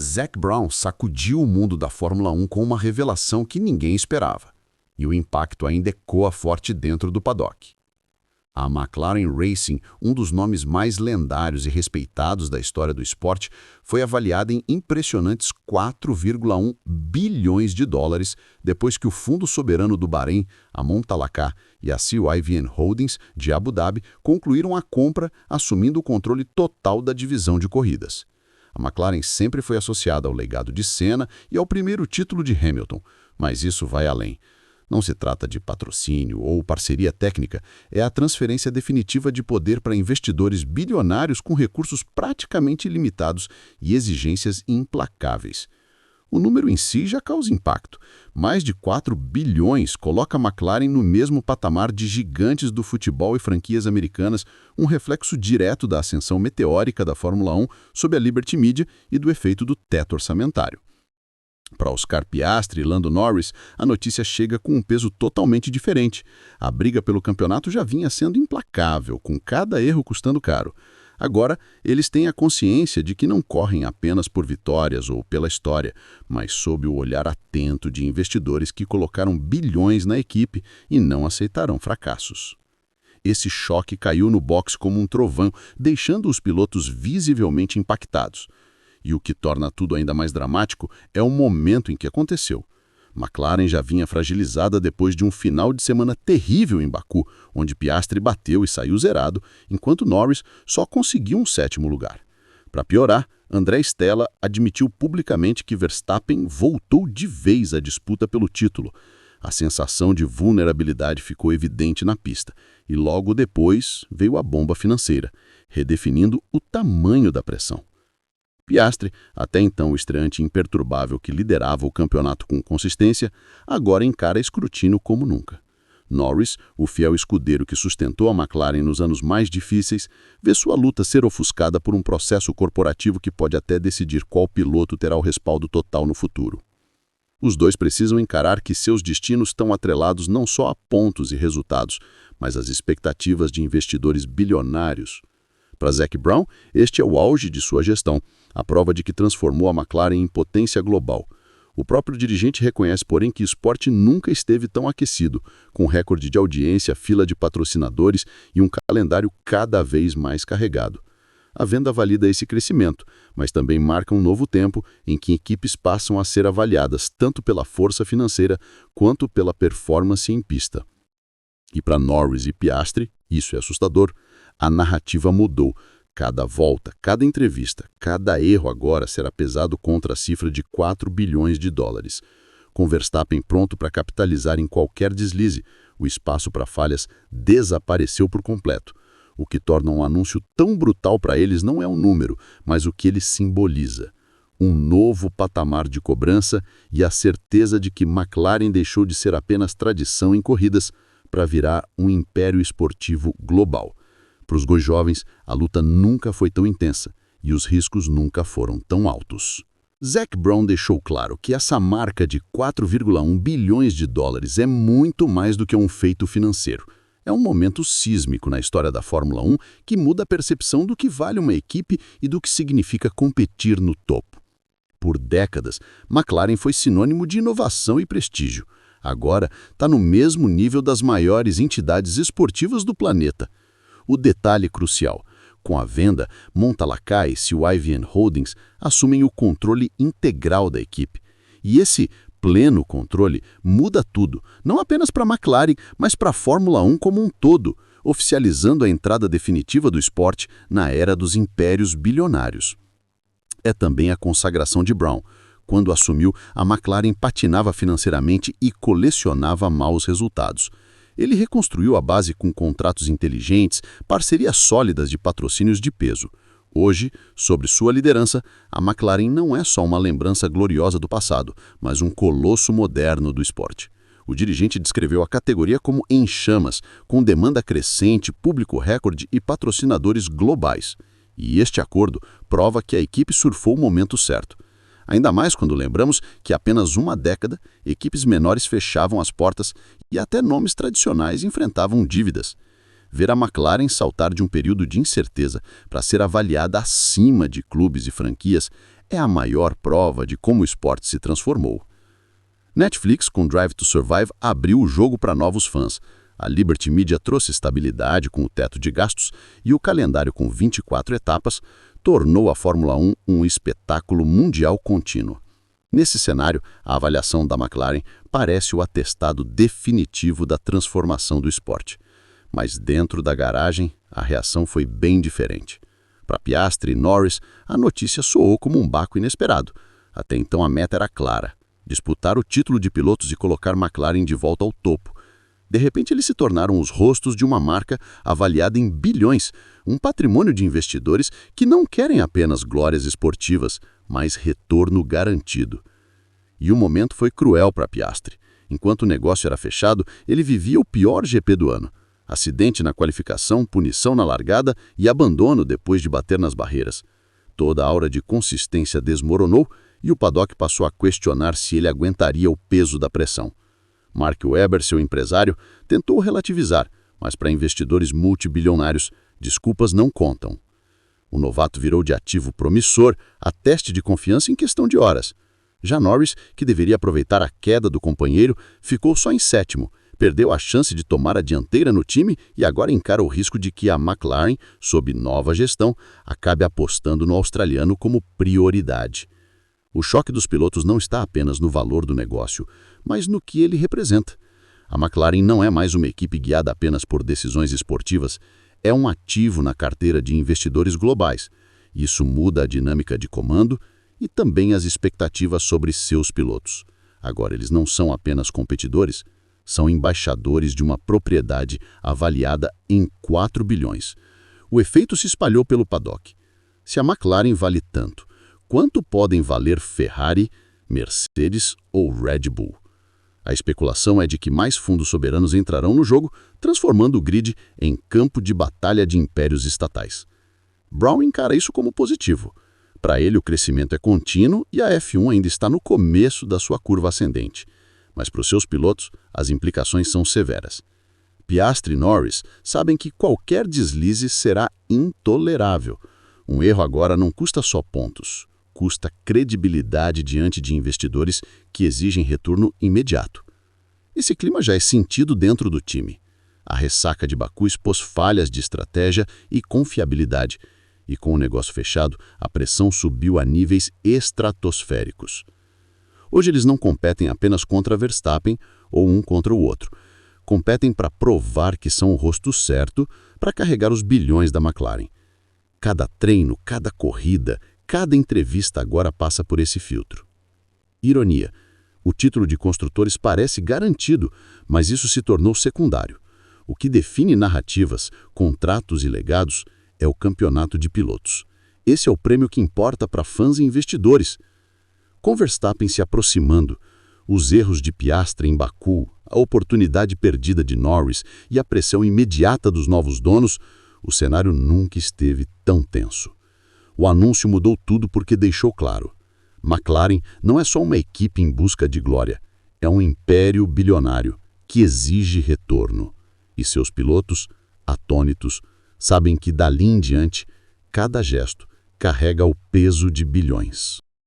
Zac Brown sacudiu o mundo da Fórmula 1 com uma revelação que ninguém esperava, e o impacto ainda ecoa forte dentro do paddock. A McLaren Racing, um dos nomes mais lendários e respeitados da história do esporte, foi avaliada em impressionantes 4,1 bilhões de dólares depois que o Fundo Soberano do Bahrein, a Montalacá e a CYVN Holdings, de Abu Dhabi, concluíram a compra, assumindo o controle total da divisão de corridas. A McLaren sempre foi associada ao legado de Senna e ao primeiro título de Hamilton, mas isso vai além. Não se trata de patrocínio ou parceria técnica, é a transferência definitiva de poder para investidores bilionários com recursos praticamente ilimitados e exigências implacáveis. O número em si já causa impacto. Mais de 4 bilhões coloca a McLaren no mesmo patamar de gigantes do futebol e franquias americanas, um reflexo direto da ascensão meteórica da Fórmula 1 sob a Liberty Media e do efeito do teto orçamentário. Para Oscar Piastri e Lando Norris, a notícia chega com um peso totalmente diferente. A briga pelo campeonato já vinha sendo implacável, com cada erro custando caro. Agora, eles têm a consciência de que não correm apenas por vitórias ou pela história, mas sob o olhar atento de investidores que colocaram bilhões na equipe e não aceitarão fracassos. Esse choque caiu no boxe como um trovão, deixando os pilotos visivelmente impactados. E o que torna tudo ainda mais dramático é o momento em que aconteceu. McLaren já vinha fragilizada depois de um final de semana terrível em Baku, onde Piastri bateu e saiu zerado, enquanto Norris só conseguiu um 7º lugar. Para piorar, André Stella admitiu publicamente que Verstappen voltou de vez à disputa pelo título. A sensação de vulnerabilidade ficou evidente na pista, e logo depois veio a bomba financeira, redefinindo o tamanho da pressão. Piastri, até então o estreante imperturbável que liderava o campeonato com consistência, agora encara escrutínio como nunca. Norris, o fiel escudeiro que sustentou a McLaren nos anos mais difíceis, vê sua luta ser ofuscada por um processo corporativo que pode até decidir qual piloto terá o respaldo total no futuro. Os dois precisam encarar que seus destinos estão atrelados não só a pontos e resultados, mas às expectativas de investidores bilionários. Para Zac Brown, este é o auge de sua gestão, a prova de que transformou a McLaren em potência global. O próprio dirigente reconhece, porém, que o esporte nunca esteve tão aquecido, com recorde de audiência, fila de patrocinadores e um calendário cada vez mais carregado. A venda valida esse crescimento, mas também marca um novo tempo em que equipes passam a ser avaliadas tanto pela força financeira quanto pela performance em pista. E para Norris e Piastri, isso é assustador, a narrativa mudou. Cada volta, cada entrevista, cada erro agora será pesado contra a cifra de 4 bilhões de dólares. Com Verstappen pronto para capitalizar em qualquer deslize, o espaço para falhas desapareceu por completo. O que torna um anúncio tão brutal para eles não é um número, mas o que ele simboliza. Um novo patamar de cobrança e a certeza de que McLaren deixou de ser apenas tradição em corridas para virar um império esportivo global. Para os dois jovens, a luta nunca foi tão intensa e os riscos nunca foram tão altos. Zac Brown deixou claro que essa marca de 4,1 bilhões de dólares é muito mais do que um feito financeiro. É um momento sísmico na história da Fórmula 1 que muda a percepção do que vale uma equipe e do que significa competir no topo. Por décadas, McLaren foi sinônimo de inovação e prestígio. Agora está no mesmo nível das maiores entidades esportivas do planeta. O detalhe crucial: com a venda, Montalacá e CYVN Holdings assumem o controle integral da equipe. E esse pleno controle muda tudo, não apenas para a McLaren, mas para a Fórmula 1 como um todo, oficializando a entrada definitiva do esporte na era dos impérios bilionários. É também a consagração de Brown. Quando assumiu, a McLaren patinava financeiramente e colecionava maus resultados. Ele reconstruiu a base com contratos inteligentes, parcerias sólidas de patrocínios de peso. Hoje, sob sua liderança, a McLaren não é só uma lembrança gloriosa do passado, mas um colosso moderno do esporte. O dirigente descreveu a categoria como em chamas, com demanda crescente, público recorde e patrocinadores globais. E este acordo prova que a equipe surfou o momento certo. Ainda mais quando lembramos que há apenas uma década, equipes menores fechavam as portas e até nomes tradicionais enfrentavam dívidas. Ver a McLaren saltar de um período de incerteza para ser avaliada acima de clubes e franquias é a maior prova de como o esporte se transformou. Netflix, com Drive to Survive, abriu o jogo para novos fãs. A Liberty Media trouxe estabilidade com o teto de gastos e o calendário com 24 etapas tornou a Fórmula 1 um espetáculo mundial contínuo. Nesse cenário, a avaliação da McLaren parece o atestado definitivo da transformação do esporte. Mas dentro da garagem, a reação foi bem diferente. Para Piastri e Norris, a notícia soou como um baco inesperado. Até então a meta era clara: disputar o título de pilotos e colocar McLaren de volta ao topo. De repente eles se tornaram os rostos de uma marca avaliada em bilhões, um patrimônio de investidores que não querem apenas glórias esportivas, mas retorno garantido. E o momento foi cruel para Piastri. Enquanto o negócio era fechado, ele vivia o pior GP do ano. Acidente na qualificação, punição na largada e abandono depois de bater nas barreiras. Toda a aura de consistência desmoronou e o paddock passou a questionar se ele aguentaria o peso da pressão. Mark Webber, seu empresário, tentou relativizar, mas para investidores multibilionários, desculpas não contam. O novato virou de ativo promissor a teste de confiança em questão de horas. Já Norris, que deveria aproveitar a queda do companheiro, ficou só em sétimo, perdeu a chance de tomar a dianteira no time e agora encara o risco de que a McLaren, sob nova gestão, acabe apostando no australiano como prioridade. O choque dos pilotos não está apenas no valor do negócio, mas no que ele representa. A McLaren não é mais uma equipe guiada apenas por decisões esportivas, é um ativo na carteira de investidores globais. Isso muda a dinâmica de comando e também as expectativas sobre seus pilotos. Agora, eles não são apenas competidores, são embaixadores de uma propriedade avaliada em 4 bilhões. O efeito se espalhou pelo paddock. Se a McLaren vale tanto, quanto podem valer Ferrari, Mercedes ou Red Bull? A especulação é de que mais fundos soberanos entrarão no jogo, transformando o grid em campo de batalha de impérios estatais. Brown encara isso como positivo. Para ele, o crescimento é contínuo e a F1 ainda está no começo da sua curva ascendente. Mas para os seus pilotos, as implicações são severas. Piastri e Norris sabem que qualquer deslize será intolerável. Um erro agora não custa só pontos, custa credibilidade diante de investidores que exigem retorno imediato. Esse clima já é sentido dentro do time. A ressaca de Baku expôs falhas de estratégia e confiabilidade, e com o negócio fechado, a pressão subiu a níveis estratosféricos. Hoje eles não competem apenas contra Verstappen ou um contra o outro. Competem para provar que são o rosto certo para carregar os bilhões da McLaren. Cada treino, cada corrida, cada entrevista agora passa por esse filtro. Ironia: o título de construtores parece garantido, mas isso se tornou secundário. O que define narrativas, contratos e legados é o campeonato de pilotos. Esse é o prêmio que importa para fãs e investidores. Com Verstappen se aproximando, os erros de Piastri em Baku, a oportunidade perdida de Norris e a pressão imediata dos novos donos, o cenário nunca esteve tão tenso. O anúncio mudou tudo porque deixou claro: McLaren não é só uma equipe em busca de glória, é um império bilionário que exige retorno. E seus pilotos, atônitos, sabem que dali em diante, cada gesto carrega o peso de bilhões.